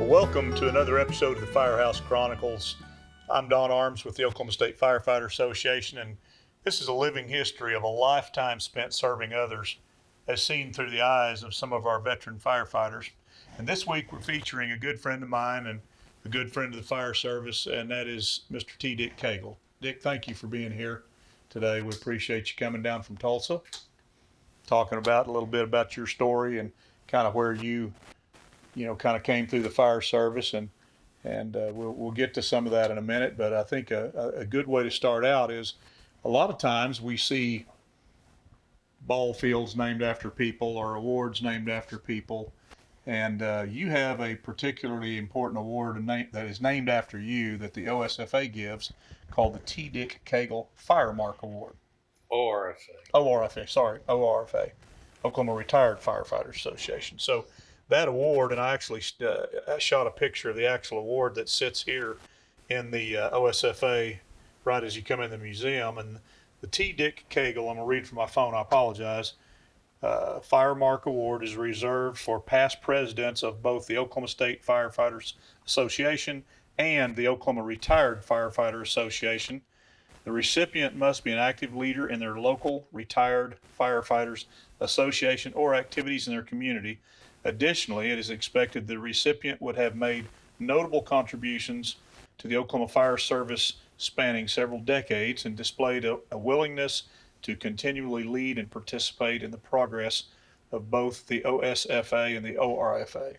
Well, welcome to another episode of the Firehouse Chronicles. I'm Don Arms with the Oklahoma State Firefighter Association, and this is a living history of a lifetime spent serving others, as seen through the eyes of some of our veteran firefighters. And this week we're featuring a good friend of mine and a good friend of the fire service, and that is Mr. T. Dick Cagle. Dick, thank you for being here today. We appreciate you coming down from Tulsa, talking about a little bit about your story and kind of where you kind of came through the fire service, and we'll get to some of that in a minute. But I think a good way to start out is a lot of times we see ball fields named after people or awards named after people, and you have a particularly important award that is named after you that the OSFA gives, called the T. Dick Cagle Firemark Award. ORFA, Oklahoma Retired Firefighters Association. So that award, and I actually I shot a picture of the actual award that sits here in the OSFA right as you come in the museum. And the T. Dick Cagle, I'm going to read from my phone, I apologize. Firemark Award is reserved for past presidents of both the Oklahoma State Firefighters Association and the Oklahoma Retired Firefighter Association. The recipient must be an active leader in their local Retired Firefighters Association or activities in their community. Additionally, it is expected the recipient would have made notable contributions to the Oklahoma Fire Service spanning several decades and displayed a willingness to continually lead and participate in the progress of both the OSFA and the ORFA.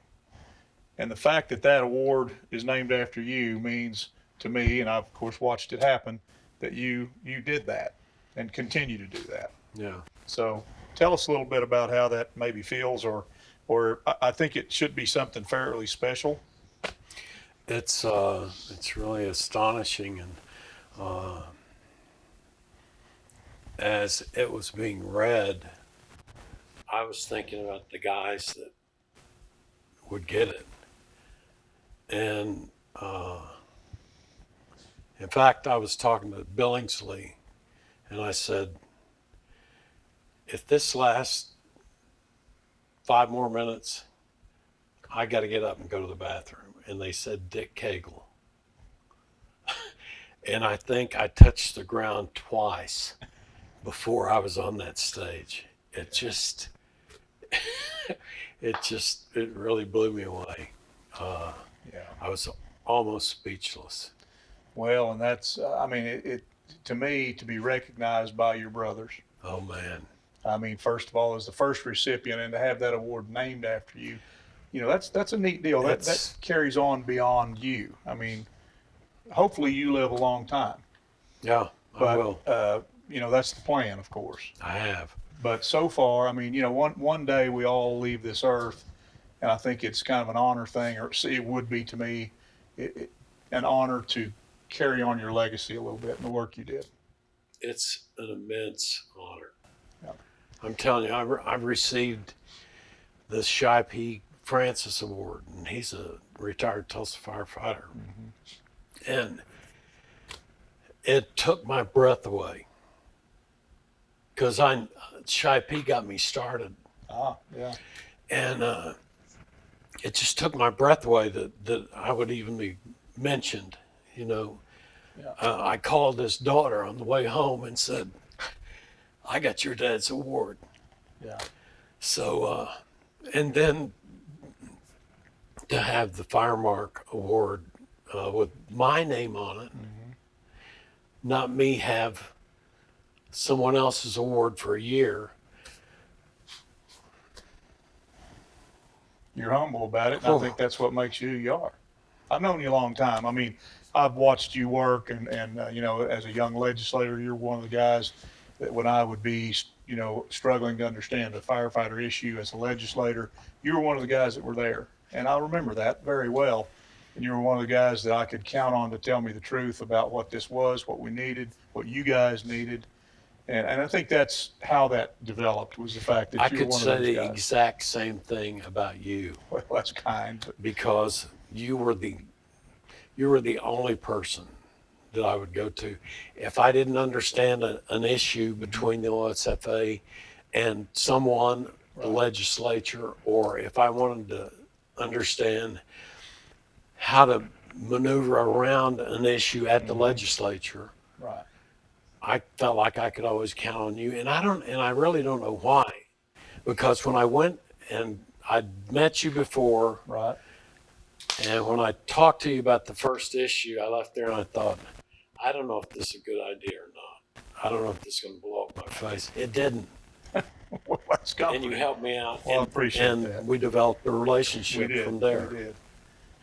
And the fact that that award is named after you means to me, and I've of course watched it happen, that you did that and continue to do that. Yeah. So tell us a little bit about how that maybe feels, or I think it should be something fairly special. It's really astonishing, and as it was being read, I was thinking about the guys that would get it. And in fact, I was talking to Billingsley, and I said, if this lasts 5 more minutes, I got to get up and go to the bathroom. And they said, Dick Cagle. And I think I touched the ground twice before I was on that stage. It really blew me away. I was almost speechless. Well, and that's, it to me, to be recognized by your brothers. Oh, man. I mean, first of all, as the first recipient, and to have that award named after you, that's a neat deal. That carries on beyond you. I mean, hopefully you live a long time. Yeah, I will. That's the plan, of course. I have. But so far, one day we all leave this earth, and I think it's kind of an honor thing, or it would be to me, an honor to carry on your legacy a little bit and the work you did. It's an immense honor. Yeah. I'm telling you, I've received the Shy P. Francis Award, and he's a retired Tulsa firefighter. Mm-hmm. And it took my breath away, because Shy P got me started. Yeah. And it just took my breath away that I would even be mentioned, Yeah. I called his daughter on the way home and said, I got your dad's award. Yeah. So, and then to have the Firemark Award with my name on it, mm-hmm. not me have someone else's award for a year. You're humble about it, and I think that's what makes you who you are. I've known you a long time. I mean, I've watched you work, and as a young legislator, you're one of the guys that when I would be, struggling to understand a firefighter issue as a legislator, you were one of the guys that were there. And I remember that very well. And you were one of the guys that I could count on to tell me the truth about what this was, what we needed, what you guys needed. And I think that's how that developed, was the fact that you were one of those guys. I could say the exact same thing about you. Well, that's kind. Because you were the only person that I would go to. If I didn't understand an issue between the OSFA and someone, the legislature, or if I wanted to understand how to maneuver around an issue at the legislature, Right. I felt like I could always count on you. And I really don't know why, because when I went and I'd met you before, Right. and when I talked to you about the first issue, I left there and I thought, I don't know if this is a good idea or not. I don't know if this is going to blow up my face. It didn't. Well, that's And you comforting. helped me out. Well, I and, appreciate and that. we developed a We relationship did. from there. We did.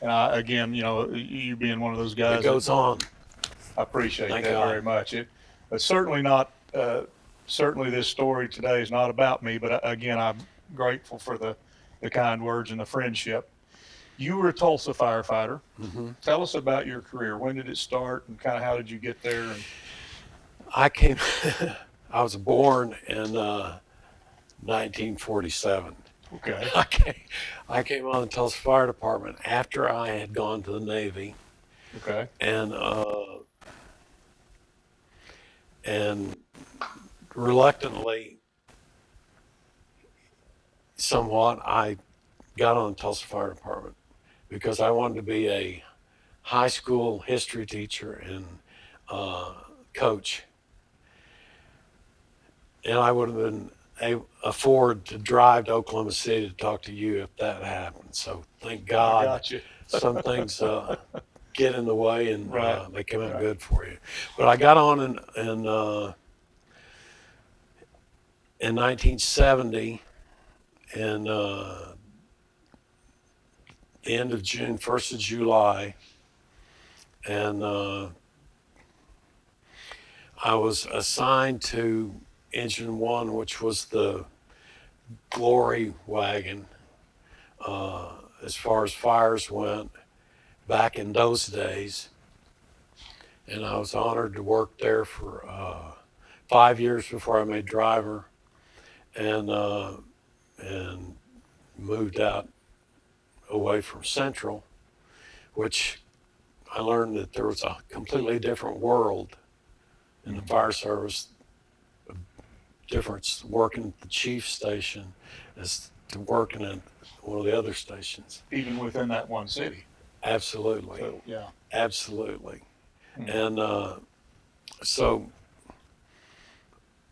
And again, you being one of those It guys, goes on. I appreciate Thank that God. very much. It's certainly not. Certainly, this story today is not about me. But again, I'm grateful for the kind words and the friendship. You were a Tulsa firefighter. Mm-hmm. Tell us about your career. When did it start, and kind of how did you get there? And I came. I was born in 1947. okay, I came on the Tulsa Fire Department after I had gone to the Navy, okay, and reluctantly, somewhat, I got on the Tulsa Fire Department because I wanted to be a high school history teacher and coach, and I would have been afford to drive to Oklahoma City to talk to you if that happened. So thank I God got you. some things get in the way and Right. they come out Right. good for you. But I got on in 1970, and the end of June, 1st of July, and I was assigned to Engine 1, which was the glory wagon as far as fires went back in those days. And I was honored to work there for 5 years before I made driver, and moved out away from Central, which I learned that there was a completely different world in the fire service, a difference working at the chief station as to working at one of the other stations. Even within that one city. Absolutely. So yeah. Absolutely. Hmm. And so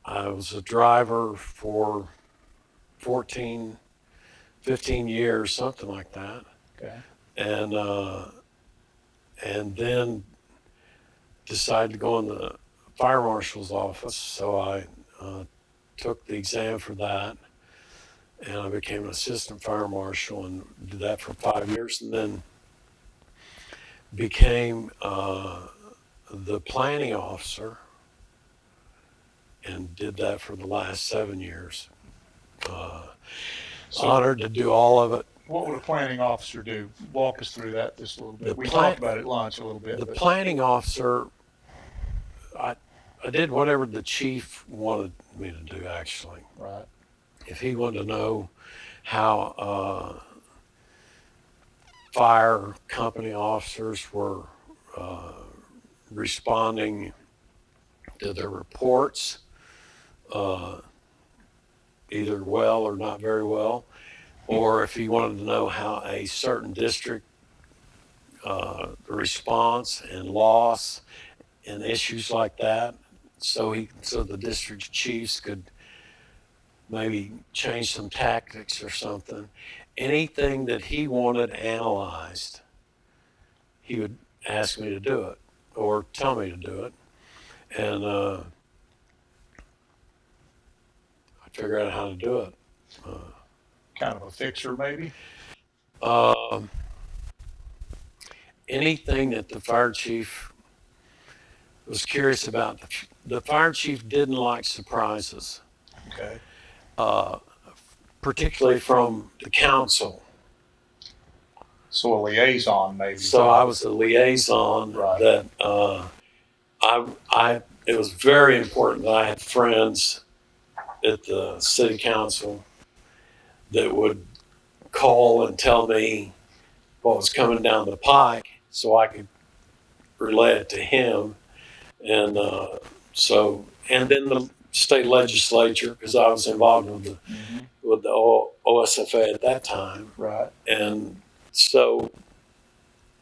I was a driver for 14, 15 years, something like that. Okay. And then decided to go in the fire marshal's office. So I took the exam for that, and I became an assistant fire marshal and did that for 5 years, and then became the planning officer and did that for the last 7 years. So Honored to do all of it. what would a planning officer do? Walk us through that just a little bit. The We plan- talked about it at lunch a little bit. The but planning officer, I did whatever the chief wanted me to do, actually. right. If he wanted to know how fire company officers were responding to their reports, either well or not very well, or if he wanted to know how a certain district response and loss and issues like that, so the district chiefs could maybe change some tactics or something. Anything that he wanted analyzed, he would ask me to do it or tell me to do it, and I'd figure out how to do it. Kind of a fixer, maybe. Anything that the fire chief was curious about. The fire chief didn't like surprises, Okay. particularly from the council. So a liaison, maybe. So I was a liaison. Right. That it was very important that I had friends at the city council that would call and tell me what was coming down the pike, so I could relay it to him. And and then the state legislature, because I was involved with the OSFA at that time. Right. And so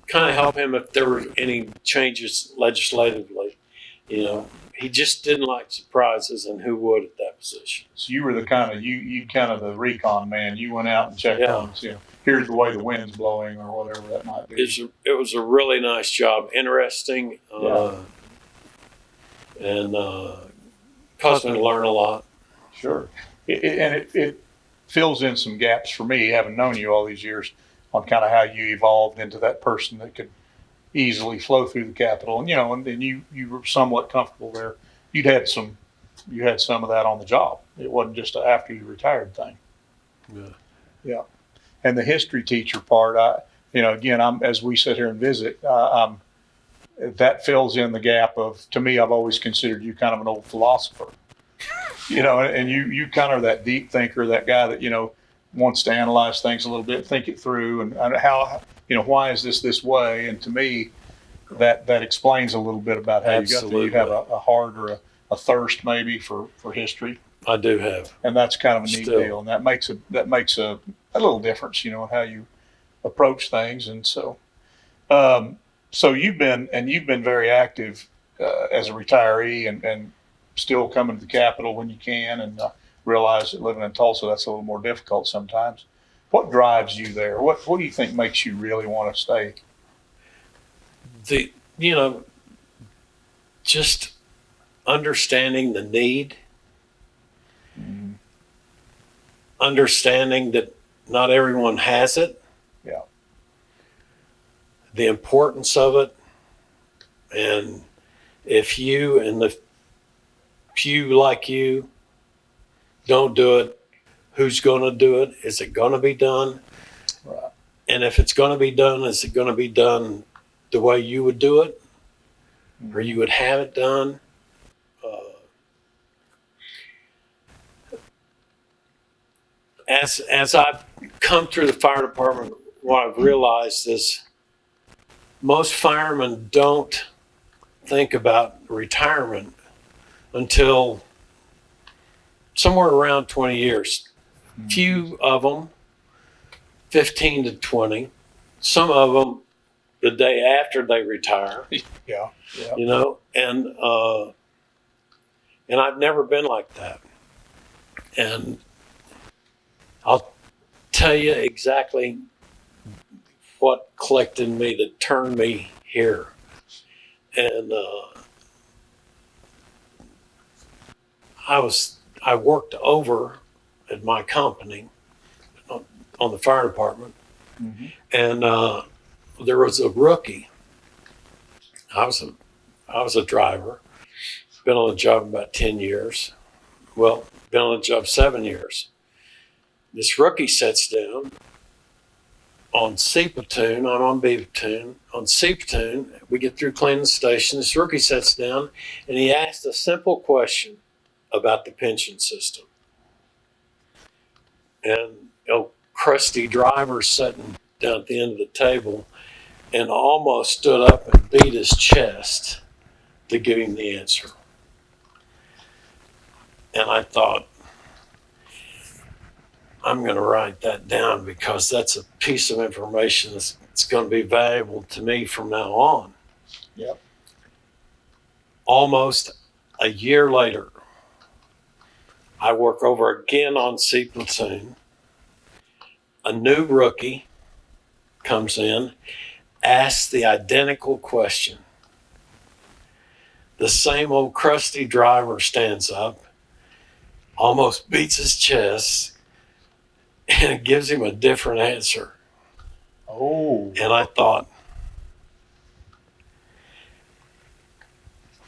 kind of help him if there were any changes legislatively. You know, he just didn't like surprises, and who would at that position? So you were the kind of you kind of the recon man. You went out and checked Yeah. on, here's the way the wind's blowing or whatever that might be. It was a really nice job, interesting, and caused me to learn a lot. Sure, it fills in some gaps for me, having known you all these years, on kind of how you evolved into that person that could easily flow through the Capitol, and you were somewhat comfortable there. You had some of that on the job. It wasn't just a after you retired thing. Yeah. And the history teacher part, again, as we sit here and visit, that fills in the gap of, to me, I've always considered you kind of an old philosopher, and you kind of that deep thinker, that guy that, wants to analyze things a little bit, think it through, and how, why is this way? And to me, that explains a little bit about how Absolutely. you got there. You have a heart or a thirst maybe for history. I do have, and that's kind of a neat Still. deal, and that makes a little difference, in how you approach things. And so, so you've been very active as a retiree, and still coming to the Capitol when you can, and realize that living in Tulsa, that's a little more difficult sometimes. What drives you there? What do you think makes you really want to stay? Just understanding the need, understanding that not everyone has it, Yeah. the importance of it, and if you and the few like you don't do it, who's going to do it? Is it going to be done? Right. And if it's going to be done, is it going to be done the way you would do it, or you would have it done? As I've come through the fire department, what I've realized is most firemen don't think about retirement until somewhere around 20 years. Few of them, 15 to 20. Some of them the day after they retire. Yeah. And I've never been like that. And I'll tell you exactly what clicked in me that turned me here. And I worked over at my company on the fire department, and there was a rookie. I was a driver. Been on the job about 10 years. Well, been on the job 7 years. This rookie sits down on C platoon. I'm on B platoon. On C platoon, we get through cleaning the station. This rookie sits down and he asked a simple question about the pension system. And crusty driver sitting down at the end of the table and almost stood up and beat his chest to give him the answer. And I thought, I'm going to write that down, because that's a piece of information that's going to be valuable to me from now on. Yep. Almost a year later, I work over again on C platoon. A new rookie comes in, asks the identical question. The same old crusty driver stands up, almost beats his chest, and it gives him a different answer. Oh. And I thought,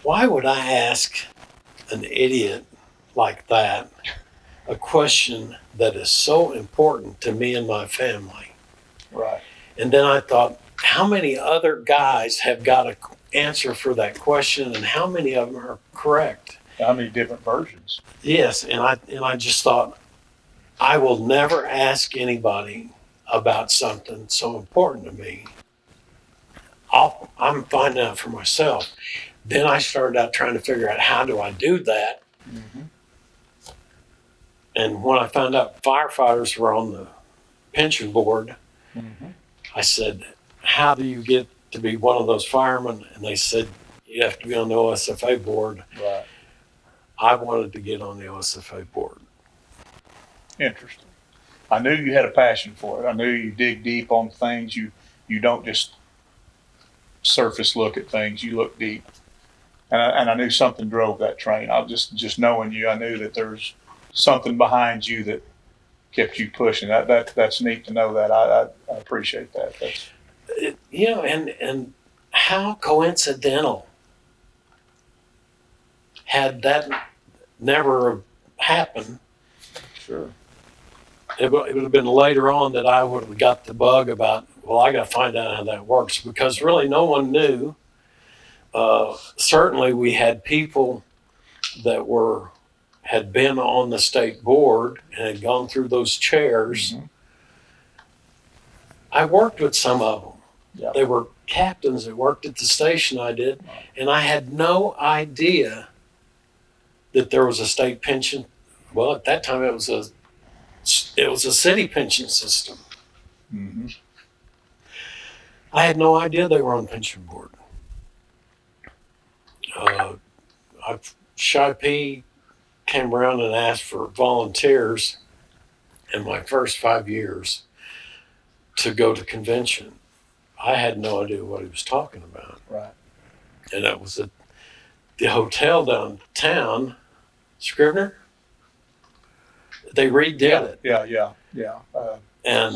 why would I ask an idiot like that a question that is so important to me and my family? Right. And then I thought, how many other guys have got an answer for that question, and how many of them are correct? How many different versions? Yes, and I just thought, I will never ask anybody about something so important to me. I'm finding out for myself. Then I started out trying to figure out, how do I do that? And when I found out firefighters were on the pension board, I said, how do you get to be one of those firemen? And they said, you have to be on the OSFA board. Right. I wanted to get on the OSFA board. Interesting. I knew you had a passion for it. I knew you dig deep on things. You don't just surface look at things. You look deep. And I knew something drove that train. I just knowing you, I knew that there's something behind you that kept you pushing. That's neat to know that. I appreciate that. That's And how coincidental had that never happened. sure. It would have been later on that I would have got the bug about, well, I got to find out how that works, because really no one knew. Certainly we had people that had been on the state board and had gone through those chairs. Mm-hmm. I worked with some of them. Yep. They were captains that worked at the station I did, and I had no idea that there was a state pension. Well, at that time it was a city pension system. Mm-hmm. I had no idea they were on pension board. Shy P came around and asked for volunteers in my first 5 years to go to convention. I had no idea what he was talking about. Right. And that was at the hotel downtown, Scrivener. They redid it. Yeah. And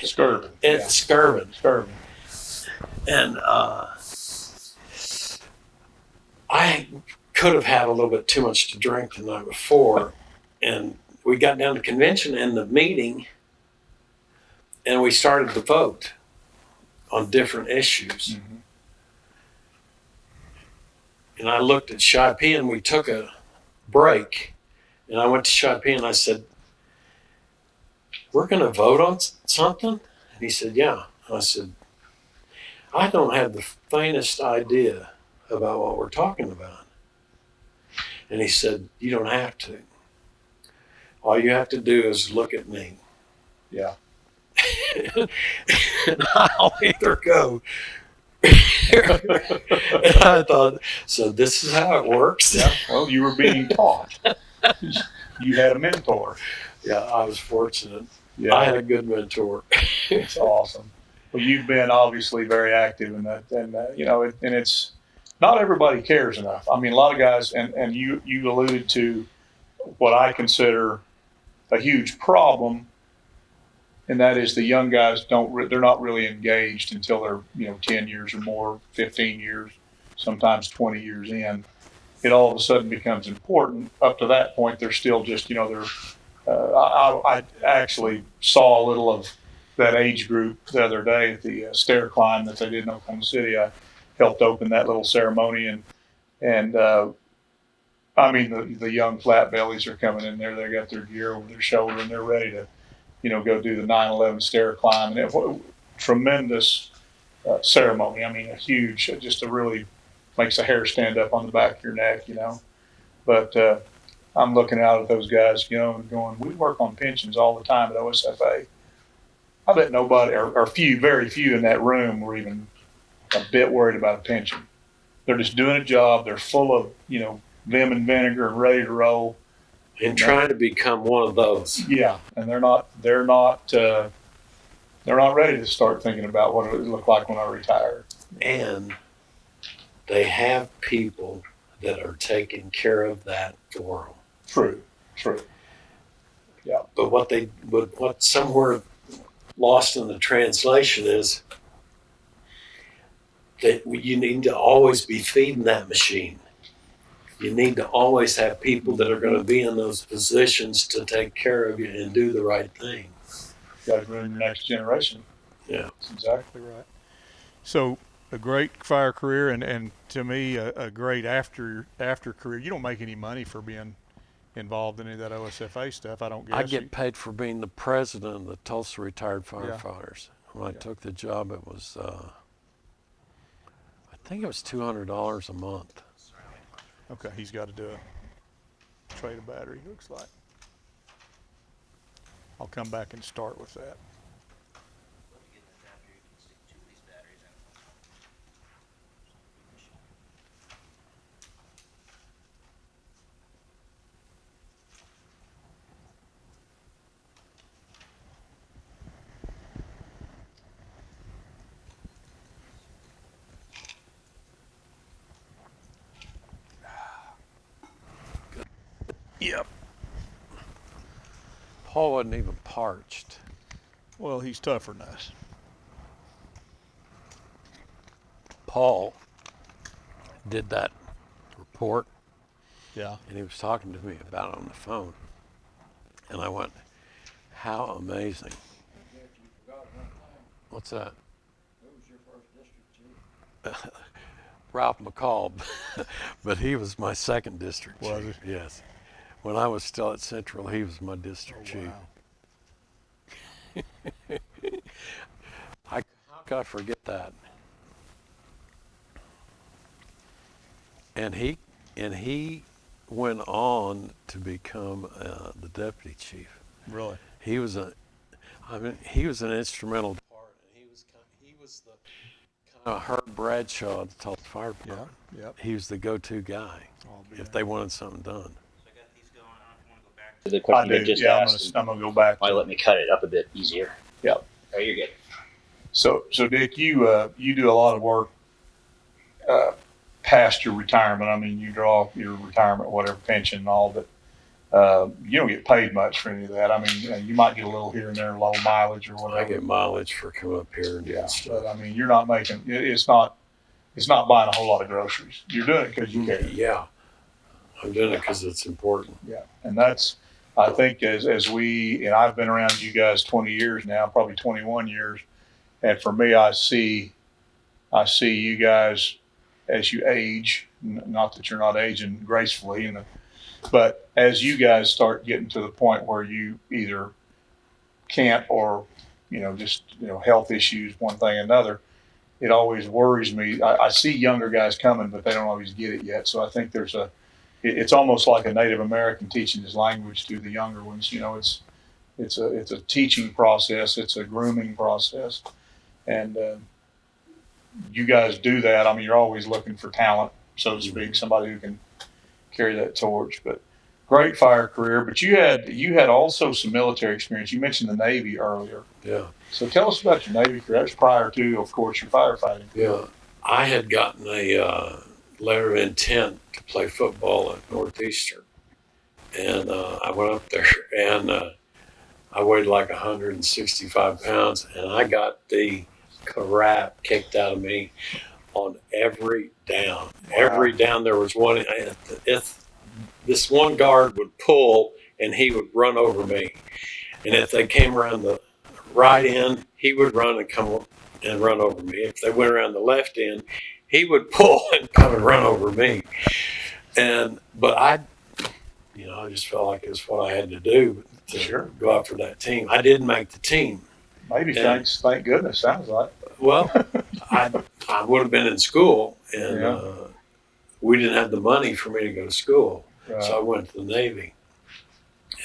Skirvin. it's Skirvin. Skirvin. And I could have had a little bit too much to drink the night before. And we got down to convention and the meeting, and we started to vote on different issues. Mm-hmm. And I looked at Shy P, and we took a break. And I went to Shy P and I said, we're going to vote on something? And he said, yeah. And I said, I don't have the faintest idea about what we're talking about. And he said, you don't have to. All you have to do is look at me. Yeah. And I'll either go. And I thought, so this is how it works? Yeah. Well, you were being taught. You had a mentor. Yeah, I was fortunate. Yeah. I had a good mentor. It's awesome. Well, you've been obviously very active in that, and and it's not everybody cares enough. I mean, a lot of guys, and you alluded to what I consider a huge problem, and that is the young guys they're not really engaged until they're 10 years or more, 15 years, sometimes 20 years in. It all of a sudden becomes important. Up to that point, they're still just they're. I actually saw a little of that age group the other day at the stair climb that they did in Oklahoma City. I helped open that little ceremony, and I mean the young flat bellies are coming in there. They got their gear over their shoulder and they're ready to go do the 9/11 stair climb, and it was a tremendous ceremony. I mean, a huge, just a really makes the hair stand up on the back of your neck, But I'm looking out at those guys, and going, we work on pensions all the time at OSFA. I bet nobody, or very few in that room were even a bit worried about a pension. They're just doing a job. They're full of, vim and vinegar and ready to roll. And trying to become one of those. Yeah, and they're not ready to start thinking about what it would look like when I retire. And they have people that are taking care of that for them. True. Yeah. But what somewhere lost in the translation is that you need to always be feeding that machine. You need to always have people that are going to be in those positions to take care of you and do the right thing. You got to ruin your next generation. Yeah. That's exactly right. So a great fire career, and to me a great after career. You don't make any money for being involved in any of that OSFA stuff, I don't guess. I get paid for being the president of the Tulsa Retired Firefighters. Yeah. When I took the job, it was I think it was $200 a month. Okay, he's got to do a trade of battery, looks like. I'll come back and start with that. Yep. Paul wasn't even parched. Well, he's tougher than us. Paul did that report, Yeah. and he was talking to me about it on the phone. And I went, how amazing. What's that? Who was your first district chief? Ralph McCall, but he was my second district Was chief. Yes. When I was still at Central, he was my district chief. How could I forget that? And he went on to become the deputy chief. Really? He was he was an instrumental part, and he was the kind of Herb Bradshaw of the Tulsa Fire Department. Yeah. Yep. He was the go-to guy if they wanted something done. To the question I you do. just Yeah, asked. I'm gonna go back. Why let me cut it up a bit easier? Yep. Oh, you're good. So Dick, you do a lot of work past your retirement. I mean, you draw your retirement, whatever pension and all, but you don't get paid much for any of that. I mean, you might get a little here and there, low mileage or whatever. I get mileage for coming up here and doing Yeah, stuff. but I mean, you're not making. It's not buying a whole lot of groceries. You're doing it because you care. Yeah, I'm doing it because it's important. Yeah, and that's, I think, as we, and I've been around you guys 20 years now, probably 21 years, and for me, I see you guys as you age. Not that you're not aging gracefully, but as you guys start getting to the point where you either can't or just health issues, one thing or another, it always worries me. I see younger guys coming, but they don't always get it yet. So I think it's almost like a Native American teaching his language to the younger ones. It's a teaching process. It's a grooming process, and you guys do that. I mean, you're always looking for talent, so to speak, somebody who can carry that torch. But great fire career. But you had also some military experience. You mentioned the Navy earlier. Yeah. So tell us about your Navy career. That's prior to, of course, your firefighting. Yeah. I had gotten a letter of intent to play football at Northeastern. And I went up there, and I weighed like 165 pounds, and I got the crap kicked out of me on every down. Wow. Every down there was one. If this one guard would pull, and he would run over me. And if they came around the right end, he would run and come and run over me. If they went around the left end, he would pull and come and run over me. But I just felt like it was what I had to do to go out for that team. I didn't make the team. Maybe thank goodness. Sounds like. Well, I would have been in school, and we didn't have the money for me to go to school, so I went to the Navy.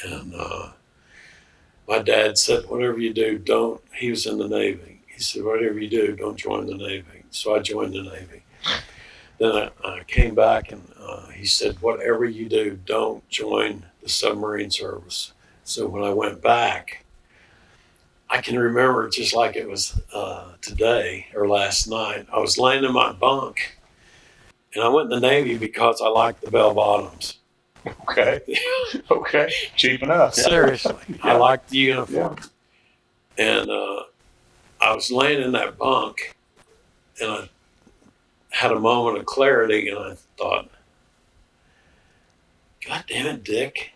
And my dad said, "Whatever you do, don't." He was in the Navy. He said, "Whatever you do, don't join the Navy." So I joined the Navy. Then I came back, and he said, "Whatever you do, don't join the submarine service." So when I went back, I can remember it just like it was today or last night. I was laying in my bunk, and I went in the Navy because I liked the bell bottoms. Okay. Okay. Cheap enough. Seriously. I liked the uniform. Yeah. And I was laying in that bunk, and I had a moment of clarity, and I thought, God damn it, Dick.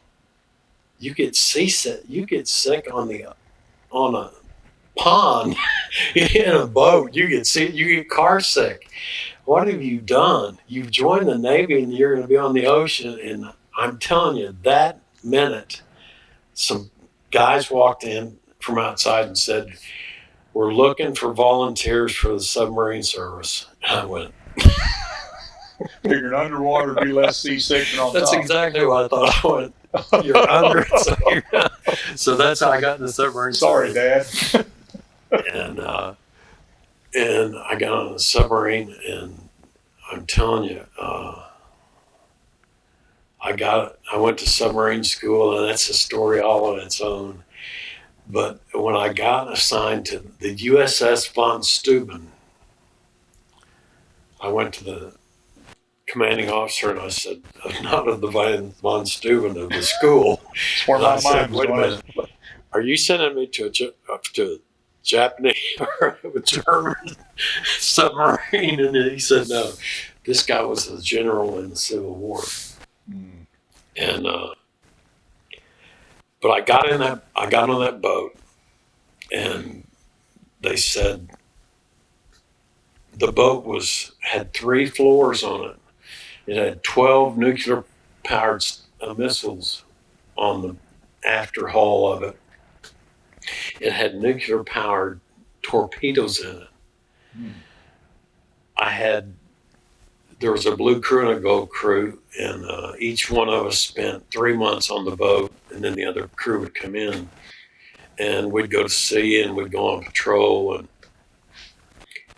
You get seasick. You get sick on a pond in a boat. You get car sick. What have you done? You've joined the Navy, and you're going to be on the ocean. And I'm telling you, that minute, some guys walked in from outside and said, "We're looking for volunteers for the submarine service." And I went, Figured underwater would be less seasick than on that's top. exactly what I thought. I went, you're under it. So that's how I got in the submarine Sorry, service. Dad. And I got on the submarine, and I'm telling you, I went to submarine school, and that's a story all on its own. But when I got assigned to the USS von Steuben, I went to the commanding officer, and I said, not of the von Steuben of the school. It's where And I my said, mind was wait a going. minute, are you sending me to a Japanese or a German submarine? And he said, no, this guy was a general in the Civil War. And but I got on that boat, and they said the boat had 3 floors on it. It had 12 nuclear powered missiles on the after hull of it. It had nuclear powered torpedoes in it. There was a blue crew and a gold crew, and each one of us spent 3 months on the boat, and then the other crew would come in, and we'd go to sea, and we'd go on patrol,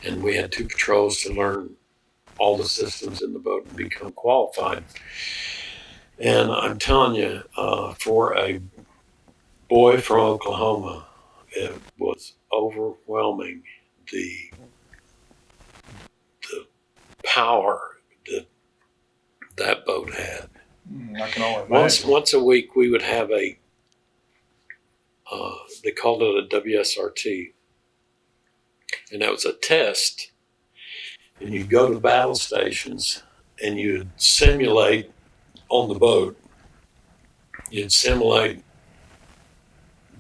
and we had 2 patrols to learn all the systems in the boat and become qualified. And I'm telling you, for a boy from Oklahoma, it was overwhelming the power that boat had. I can only imagine. Once a week, we would have they called it a WSRT, and that was a test. And you'd go to battle stations, and you'd simulate on the boat. You'd simulate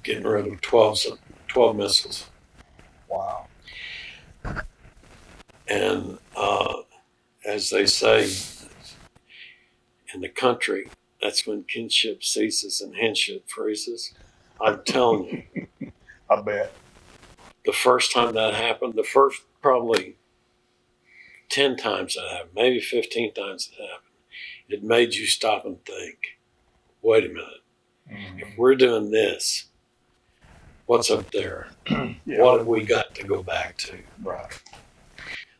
getting rid of 12 missiles. Wow. And as they say in the country, that's when kinship ceases and kinship freezes. I'm telling you, I bet. the first time that happened, the first probably 10 times that happened, maybe 15 times it happened, it made you stop and think, wait a minute, if we're doing this, what's up there? Yeah. What have we got to go back to? Right.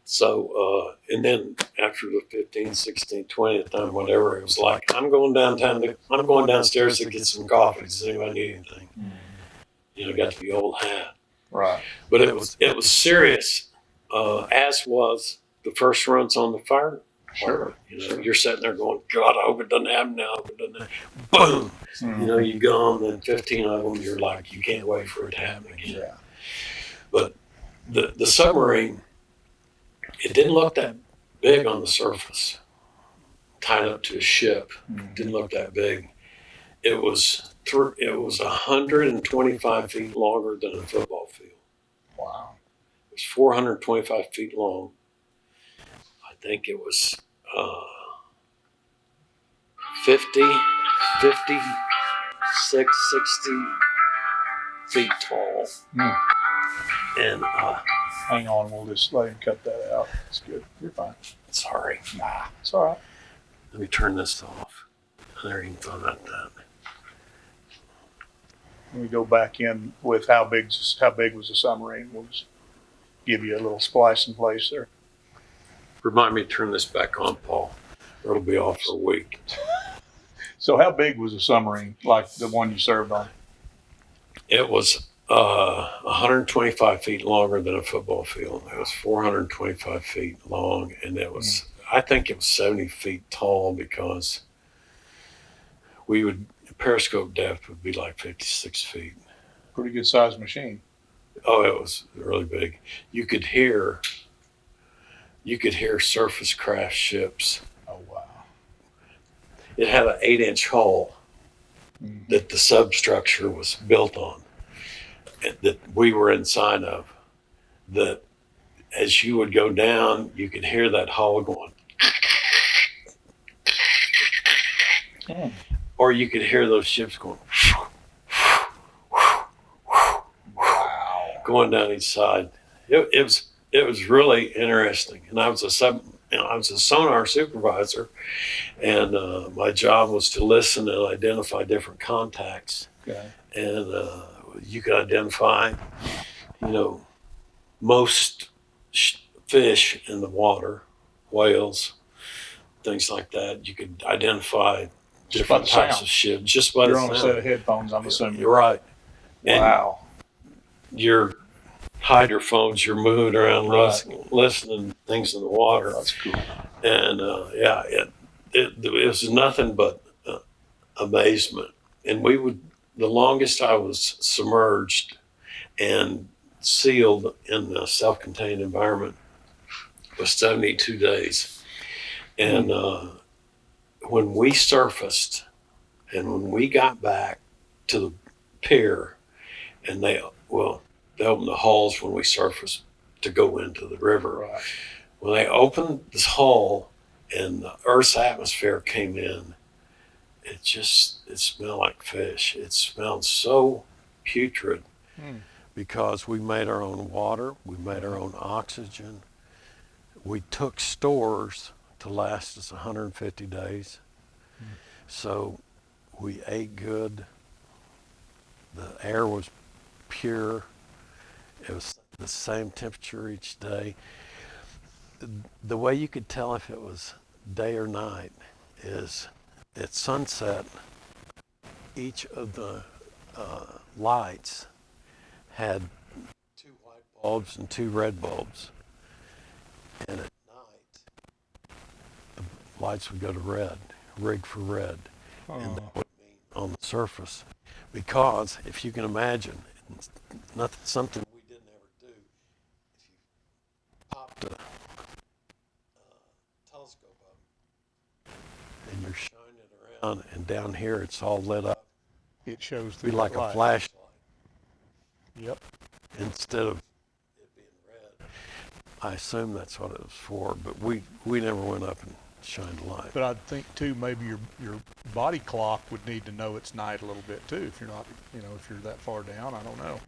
So, and then after the 15th, 16th, 20th time, whatever, it was like, I'm going downstairs to get some coffee. Does anybody need anything? You know, got the old hat. Right. But it was serious, as was the first runs on the fire. Sure. You know, you're sitting there going, God, I hope it doesn't happen now. I hope it doesn't happen. Boom. You know, you go on, and 15 of them, you're like, you can't wait for it to happen again. Yeah. But the submarine, it didn't look that big on the surface, tied up to a ship. Didn't look that big. It was 125 feet longer than a football field. Wow. It was 425 feet long. I think it was 56, 60 feet tall. And Hang on, we'll just let him cut that out. It's good. You're fine. sorry, Nah, it's all right. let me turn this off. There, you can throw that down. Let me go back in with how big was the submarine. We'll just give you a little splice in place there. Remind me to turn this back on, Paul. Or it'll be off for a week. So how big was the submarine, like the one you served on? It was 125 feet longer than a football field. It was 425 feet long, and it was, I think it was 70 feet tall, because periscope depth would be like 56 feet. Pretty good sized machine. Oh, it was really big. You could hear surface craft ships. Oh, wow. It had an 8-inch hull that the substructure was built on, that we were inside of. That as you would go down, you could hear that hull going. Or you could hear those ships going. Wow. Going down each side. It was really interesting. And I was a sonar supervisor, and my job was to listen and identify different contacts. Okay. And you could identify, most fish in the water, whales, things like that. You could identify different types of ships just by the You're sound. on a set of headphones, I'm assuming. You're right. Wow. And your hydrophones, you're moving around Right. listening to things in the water. That's cool. And yeah, it was nothing but amazement. And the longest I was submerged and sealed in a self-contained environment was 72 days. And when we surfaced and when we got back to the pier, and they opened the hulls when we surfaced to go into the river. Right. When they opened this hull and the Earth's atmosphere came in, it smelled like fish. It smelled so putrid because we made our own water, we made our own oxygen. We took stores to last us 150 days. So we ate good. The air was pure. It was the same temperature each day. The way you could tell if it was day or night is at sunset, each of the lights had 2 white bulbs and 2 red bulbs. And at night, the lights would go to red, rig for red. And that would mean on the surface. Because if you can imagine, something we didn't ever do, if you popped a telescope up and you're shining it around, and down here it's all lit up, It shows it'd be through like that a light. flashlight Yep. instead of it being red. I assume that's what it was for, but we never went up and shined a light. But I think too, maybe your body clock would need to know it's night a little bit too. If you're not, if you're that far down, I don't know.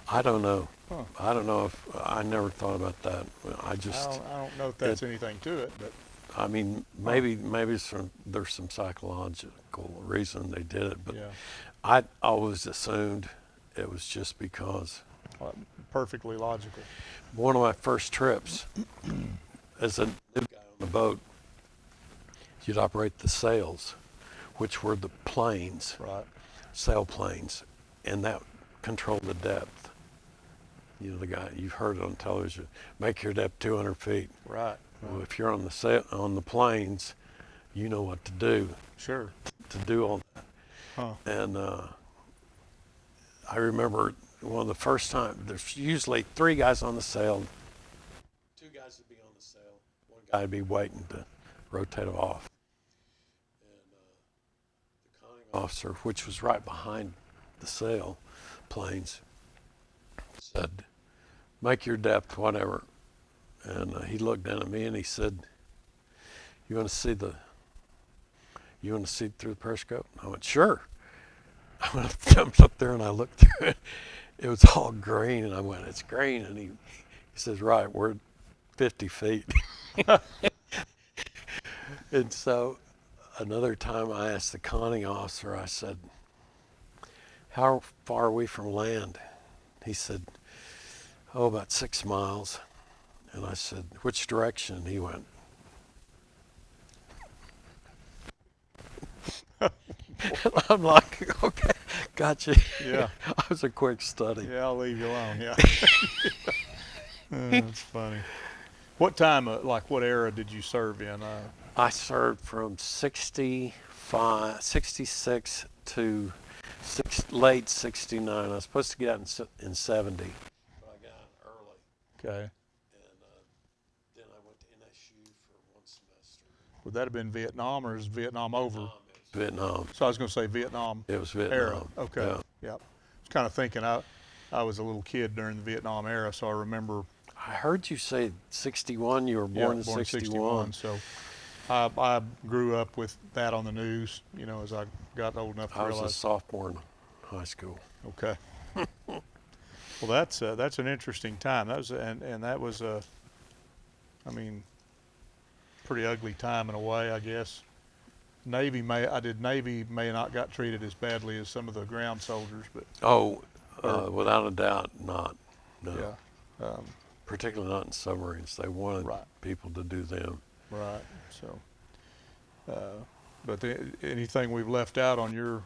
I don't know. Huh. I don't know if I never thought about that. I just, I don't know if that's anything to it, but I mean, maybe there's some psychological reason they did it, but yeah, I always assumed it was just because. perfectly logical. One of my first trips as a new guy on the boat, you'd operate the sails, which were the planes, Right. sail planes, and that controlled the depth. The guy, you've heard it on television, make your depth 200 feet. Right. Well, if you're on the planes, you know what to do Sure. to do all that. Huh. And I remember one of the first time, there's usually 3 guys on the sail, 2 guys would be on the sail, 1 guy would be waiting to rotate off. And the conning officer, which was right behind the sail planes, said, make your depth whatever. And he looked down at me and he said, you want to see through the periscope? I went, sure. I jumped up there and I looked through it. It was all green, and I went, it's green. And he says, right, we're 50 feet. And so another time I asked the conning officer, I said, how far are we from land? He said, about 6 miles. And I said, which direction? He went, I'm like, okay, gotcha. Yeah. I was a quick study. Yeah, I'll leave you alone. Yeah. That's funny. What time, what era did you serve in? I served from 66 to late 69. I was supposed to get out in 70, but I got out early. Okay. And then I went to NSU for 1 semester. Would that have been Vietnam, or is Vietnam over? Vietnam. So I was going to say Vietnam. It was Vietnam. Era. Okay. Yeah. Yep. I was kind of thinking I was a little kid during the Vietnam era, so I remember. I heard you say 61. You were born in 61. So I grew up with that on the news, as I got old enough to I was realize. a sophomore in high school. Okay. Well, that's an interesting time. That was that was pretty ugly time in a way, I guess. Navy may not got treated as badly as some of the ground soldiers, but Without a doubt, not. No. yeah. Particularly not in submarines. They wanted Right. people to do them. Right. So, but anything we've left out on your,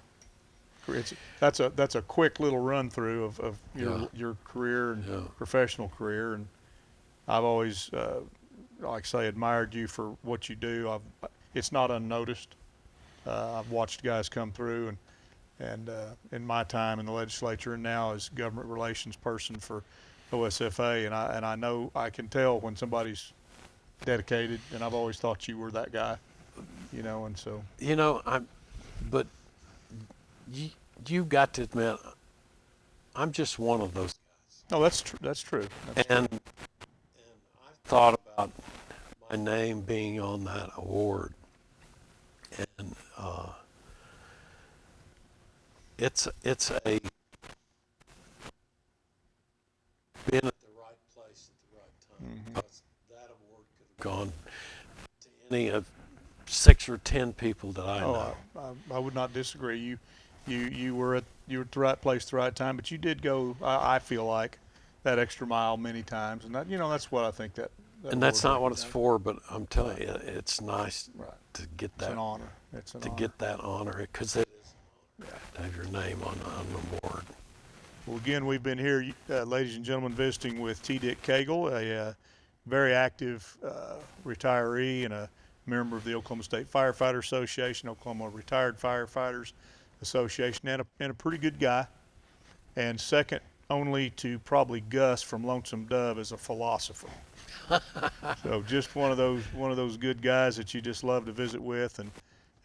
that's a quick little run through of your career and professional career, and I've always like I say, admired you for what you do. It's not unnoticed. I've watched guys come through, and in my time in the legislature and now as government relations person for OSFA, and I know I can tell when somebody's dedicated, and I've always thought you were that guy, and so. But you, you've got to admit, I'm just one of those No, that's true. That's true. That's and I thought about my name being on that award, and it's a being at the right place at the right time. Because that award could have gone to any of 6 or 10 people that I know. I would not disagree. You were at the right place at the right time, but you did go. I feel like that extra mile many times, and that's what I think that And that's award not what it's recognizes. for, but I'm telling you, it's nice Right. to get It's that an honor. It's an to honor. get that honor, because it is an honor to have your name on an award. Well, again, we've been here, ladies and gentlemen, visiting with T. Dick Cagle, a very active retiree and a member of the Oklahoma State Firefighter Association, Oklahoma Retired Firefighters Association, and a pretty good guy. And second only to probably Gus from Lonesome Dove as a philosopher. So just one of those good guys that you just love to visit with,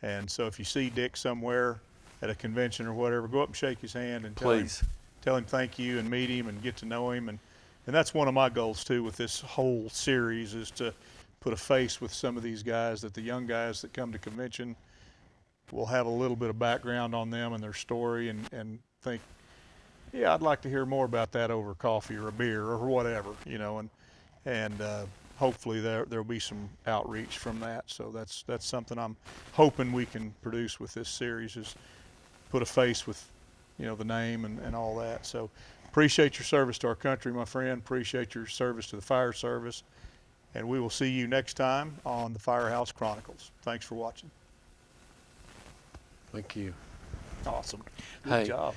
and so if you see Dick somewhere at a convention or whatever, go up and shake his hand and Please. tell him thank you and meet him and get to know him, and that's one of my goals too with this whole series, is to put a face with some of these guys, that the young guys that come to convention will have a little bit of background on them and their story, and think, yeah, I'd like to hear more about that over coffee or a beer or whatever, and hopefully there'll be some outreach from that. So that's something I'm hoping we can produce with this series, is put a face with, the name and all that. So appreciate your service to our country, my friend. Appreciate your service to the fire service. And we will see you next time on the Firehouse Chronicles. Thanks for watching. Thank you. Awesome. Good Hey. job.